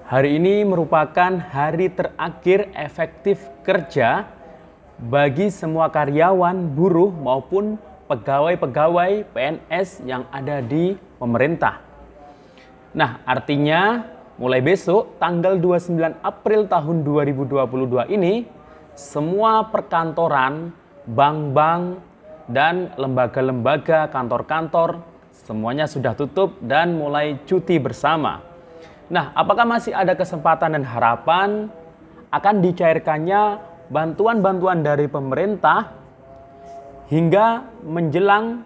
Hari ini merupakan hari terakhir efektif kerja bagi semua karyawan, buruh maupun pegawai-pegawai PNS yang ada di pemerintah. Nah, artinya mulai besok tanggal 29 April tahun 2022 ini semua perkantoran, bank-bank, dan lembaga-lembaga, kantor-kantor semuanya sudah tutup dan mulai cuti bersama. Nah, apakah masih ada kesempatan dan harapan akan dicairkannya bantuan-bantuan dari pemerintah hingga menjelang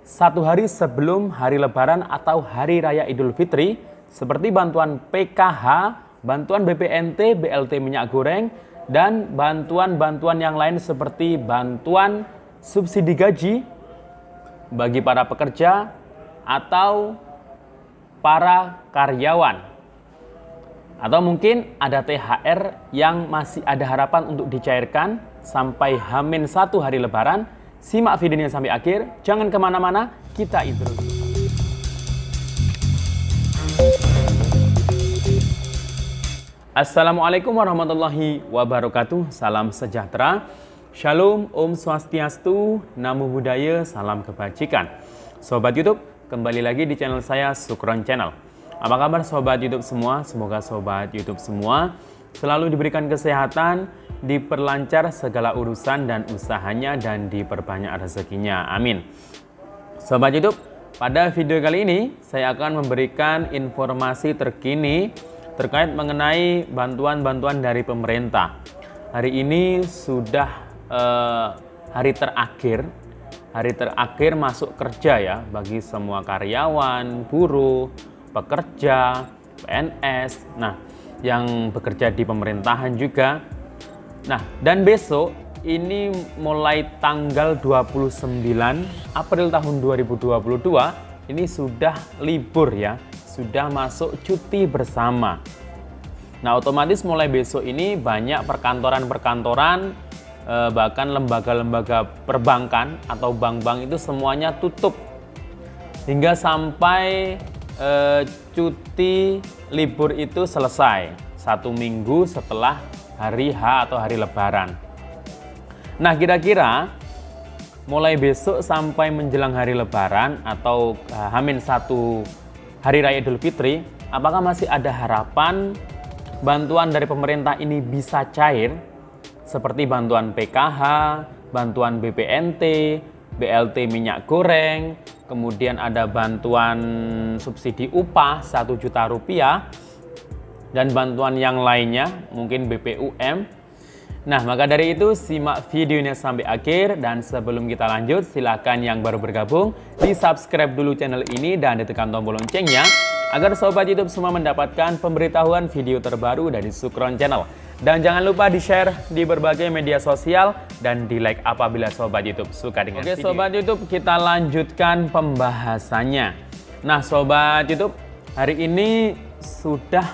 satu hari sebelum hari Lebaran atau Hari Raya Idul Fitri, seperti bantuan PKH, bantuan BPNT, BLT minyak goreng, dan bantuan-bantuan yang lain seperti bantuan subsidi gaji bagi para pekerja atau para karyawan. Atau mungkin ada THR yang masih ada harapan untuk dicairkan sampai H-1 hari Lebaran. Simak videonya sampai akhir, jangan kemana-mana, kita intro. Assalamualaikum warahmatullahi wabarakatuh, salam sejahtera, shalom, om swastiastu, namo buddhaya, salam kebajikan. Sobat YouTube, kembali lagi di channel saya, Sukron Channel. Apa kabar sobat YouTube semua? Semoga sobat YouTube semua selalu diberikan kesehatan, diperlancar segala urusan dan usahanya, dan diperbanyak rezekinya. Amin. Sobat YouTube, pada video kali ini saya akan memberikan informasi terkini terkait mengenai bantuan-bantuan dari pemerintah. Hari ini sudah hari terakhir masuk kerja ya bagi semua karyawan, buruh, pekerja, PNS, nah yang bekerja di pemerintahan juga. Nah, dan besok ini mulai tanggal 29 April tahun 2022 ini sudah libur ya, sudah masuk cuti bersama. Nah, otomatis mulai besok ini banyak perkantoran-perkantoran, bahkan lembaga-lembaga perbankan atau bank-bank itu semuanya tutup hingga sampai cuti libur itu selesai 1 minggu setelah hari H atau hari Lebaran. Nah, kira-kira mulai besok sampai menjelang hari Lebaran atau H-1 Hari Raya Idul Fitri, apakah masih ada harapan bantuan dari pemerintah ini bisa cair seperti bantuan PKH, bantuan BPNT, BLT minyak goreng, kemudian ada bantuan subsidi upah 1 juta rupiah, dan bantuan yang lainnya, mungkin BPUM. Nah, maka dari itu simak videonya sampai akhir, dan sebelum kita lanjut, silakan yang baru bergabung di subscribe dulu channel ini dan ditekan tombol loncengnya agar sobat YouTube semua mendapatkan pemberitahuan video terbaru dari Sukron Channel. Dan jangan lupa di-share di berbagai media sosial dan di-like apabila sobat YouTube suka dengan video. Oke sobat YouTube, kita lanjutkan pembahasannya. Nah sobat YouTube, hari ini sudah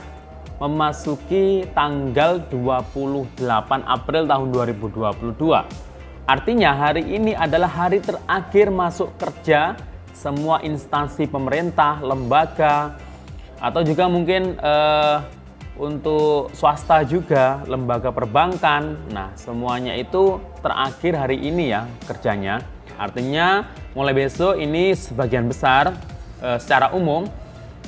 memasuki tanggal 28 April tahun 2022. Artinya hari ini adalah hari terakhir masuk kerja semua instansi pemerintah, lembaga, atau juga mungkin untuk swasta juga, lembaga perbankan. Nah, semuanya itu terakhir hari ini ya kerjanya. Artinya mulai besok ini sebagian besar secara umum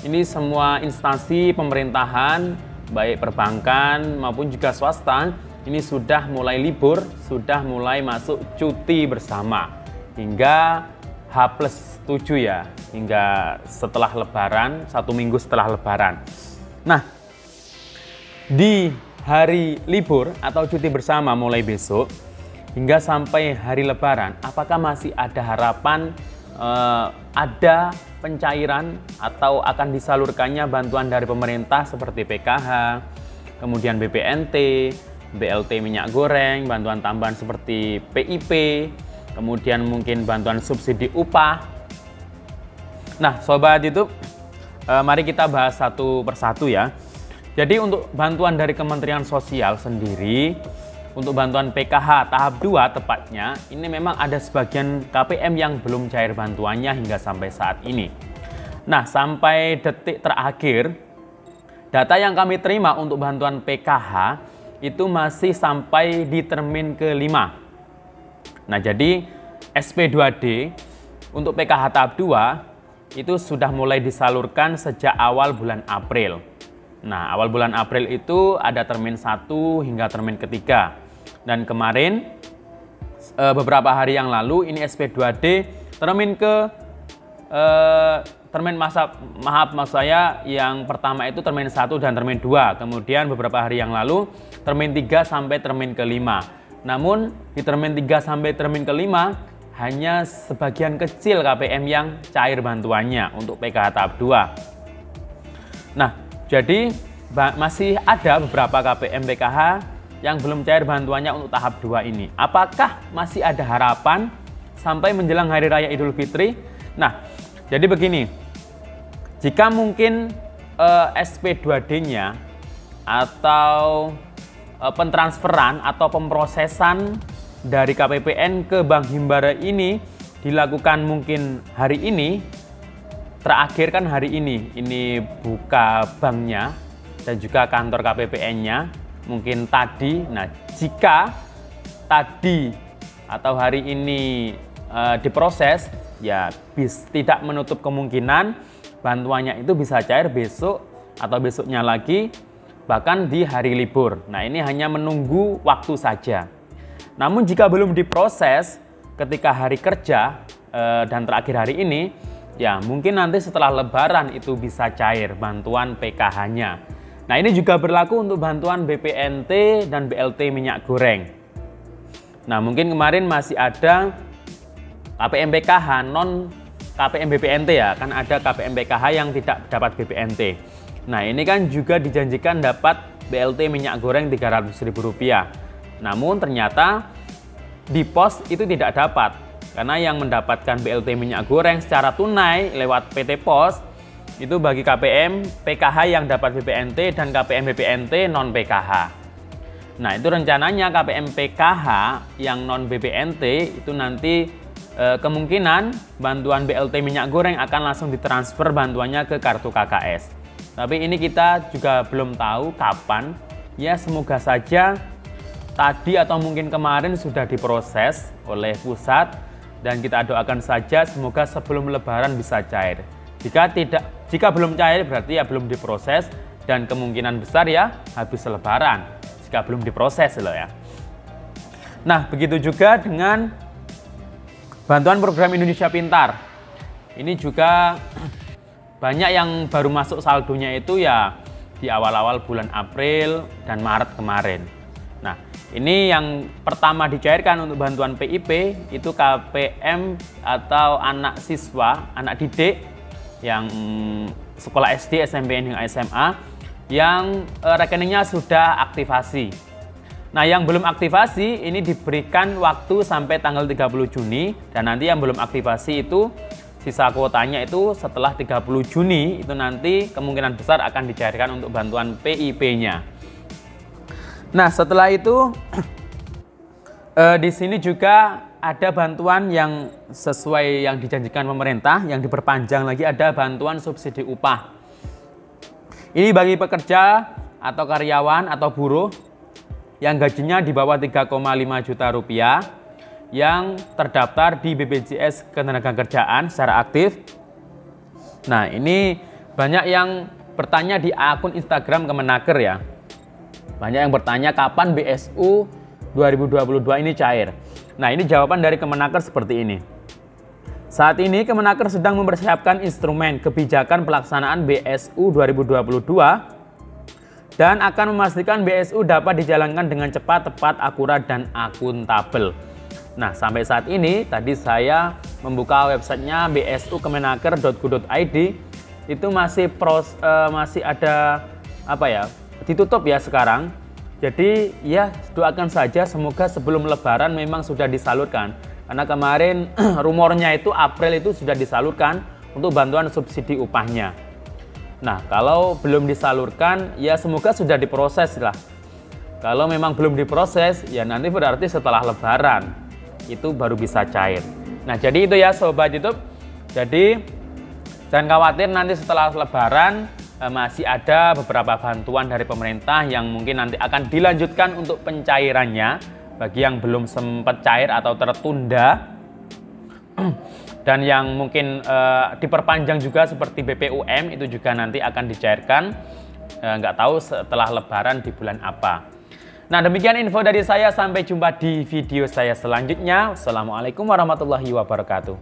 ini semua instansi pemerintahan, baik perbankan maupun juga swasta, ini sudah mulai libur, sudah mulai masuk cuti bersama hingga H+7 ya, hingga setelah Lebaran, 1 minggu setelah Lebaran. Nah, di hari libur atau cuti bersama mulai besok hingga sampai hari Lebaran, apakah masih ada harapan ada pencairan atau akan disalurkannya bantuan dari pemerintah seperti PKH, kemudian BPNT, BLT minyak goreng, bantuan tambahan seperti PIP, kemudian mungkin bantuan subsidi upah. Nah sobat YouTube, mari kita bahas satu persatu ya. Jadi untuk bantuan dari Kementerian Sosial sendiri, untuk bantuan PKH tahap 2 tepatnya, ini memang ada sebagian KPM yang belum cair bantuannya hingga sampai saat ini. Nah, sampai detik terakhir data yang kami terima untuk bantuan PKH itu masih sampai di termin ke-5. Nah, jadi SP2D untuk PKH tahap 2 itu sudah mulai disalurkan sejak awal bulan April. Nah, awal bulan April itu ada termin 1 hingga termin ke-3. Dan kemarin beberapa hari yang lalu ini SP2D maksud saya yang pertama itu termin 1 dan termin 2. Kemudian beberapa hari yang lalu termin 3 sampai termin ke-5. Namun di termin 3 sampai termin ke-5 hanya sebagian kecil KPM yang cair bantuannya untuk PKH tahap 2. Nah, jadi masih ada beberapa KPM PKH yang belum cair bantuannya untuk tahap 2 ini. Apakah masih ada harapan sampai menjelang Hari Raya Idul Fitri? Nah, jadi begini, jika mungkin SP2D-nya atau pentransferan atau pemrosesan dari KPPN ke Bank Himbara ini dilakukan mungkin hari ini, terakhir kan hari ini buka banknya dan juga kantor KPPN-nya mungkin tadi. Nah, jika tadi atau hari ini diproses, ya tidak menutup kemungkinan bantuannya itu bisa cair besok atau besoknya lagi, bahkan di hari libur. Nah, ini hanya menunggu waktu saja. Namun jika belum diproses ketika hari kerja dan terakhir hari ini, ya mungkin nanti setelah Lebaran itu bisa cair bantuan PKH-nya. Nah, ini juga berlaku untuk bantuan BPNT dan BLT minyak goreng. Nah, mungkin kemarin masih ada KPM PKH non KPM BPNT ya, kan ada KPM PKH yang tidak dapat BPNT. Nah, ini kan juga dijanjikan dapat BLT minyak goreng Rp300.000. Namun ternyata di pos itu tidak dapat, karena yang mendapatkan BLT minyak goreng secara tunai lewat PT Pos itu bagi KPM PKH yang dapat BPNT dan KPM BPNT non PKH. Nah, itu rencananya KPM PKH yang non BPNT itu nanti kemungkinan bantuan BLT minyak goreng akan langsung ditransfer bantuannya ke kartu KKS. Tapi ini kita juga belum tahu kapan. Ya, semoga saja tadi atau mungkin kemarin sudah diproses oleh pusat, dan kita doakan saja semoga sebelum Lebaran bisa cair. Jika belum cair berarti ya belum diproses, dan kemungkinan besar ya habis Lebaran jika belum diproses loh ya. Nah, begitu juga dengan bantuan program Indonesia Pintar. Ini juga banyak yang baru masuk saldonya itu ya di awal-awal bulan April dan Maret kemarin. Nah, ini yang pertama dicairkan untuk bantuan PIP itu KPM atau anak siswa, anak didik yang sekolah SD, SMP, hingga SMA yang rekeningnya sudah aktivasi. Nah, yang belum aktivasi ini diberikan waktu sampai tanggal 30 Juni, dan nanti yang belum aktivasi itu sisa kuotanya itu setelah 30 Juni itu nanti kemungkinan besar akan dicairkan untuk bantuan PIP-nya. Nah, setelah itu di sini juga ada bantuan yang sesuai yang dijanjikan pemerintah, yang diperpanjang lagi, ada bantuan subsidi upah. Ini bagi pekerja atau karyawan atau buruh yang gajinya di bawah 3,5 juta rupiah yang terdaftar di BPJS Ketenagakerjaan secara aktif. Nah, ini banyak yang bertanya di akun Instagram Kemenaker ya. Banyak yang bertanya kapan BSU 2022 ini cair. Nah, ini jawaban dari Kemenaker seperti ini. Saat ini Kemenaker sedang mempersiapkan instrumen kebijakan pelaksanaan BSU 2022 dan akan memastikan BSU dapat dijalankan dengan cepat, tepat, akurat, dan akuntabel. Nah, sampai saat ini tadi saya membuka websitenya bsukemenaker.go.id, itu masih ada ditutup ya sekarang. Jadi ya doakan saja semoga sebelum Lebaran memang sudah disalurkan. Karena kemarin rumornya itu April itu sudah disalurkan untuk bantuan subsidi upahnya. Nah, kalau belum disalurkan ya semoga sudah diproses lah. Kalau memang belum diproses ya nanti berarti setelah Lebaran itu baru bisa cair. Nah, jadi itu ya Sobat YouTube. Jadi jangan khawatir nanti setelah Lebaran masih ada beberapa bantuan dari pemerintah yang mungkin nanti akan dilanjutkan untuk pencairannya bagi yang belum sempat cair atau tertunda dan yang mungkin diperpanjang juga seperti BPUM itu juga nanti akan dicairkan, nggak tahu setelah Lebaran di bulan apa. Nah, demikian info dari saya, sampai jumpa di video saya selanjutnya. Wassalamualaikum warahmatullahi wabarakatuh.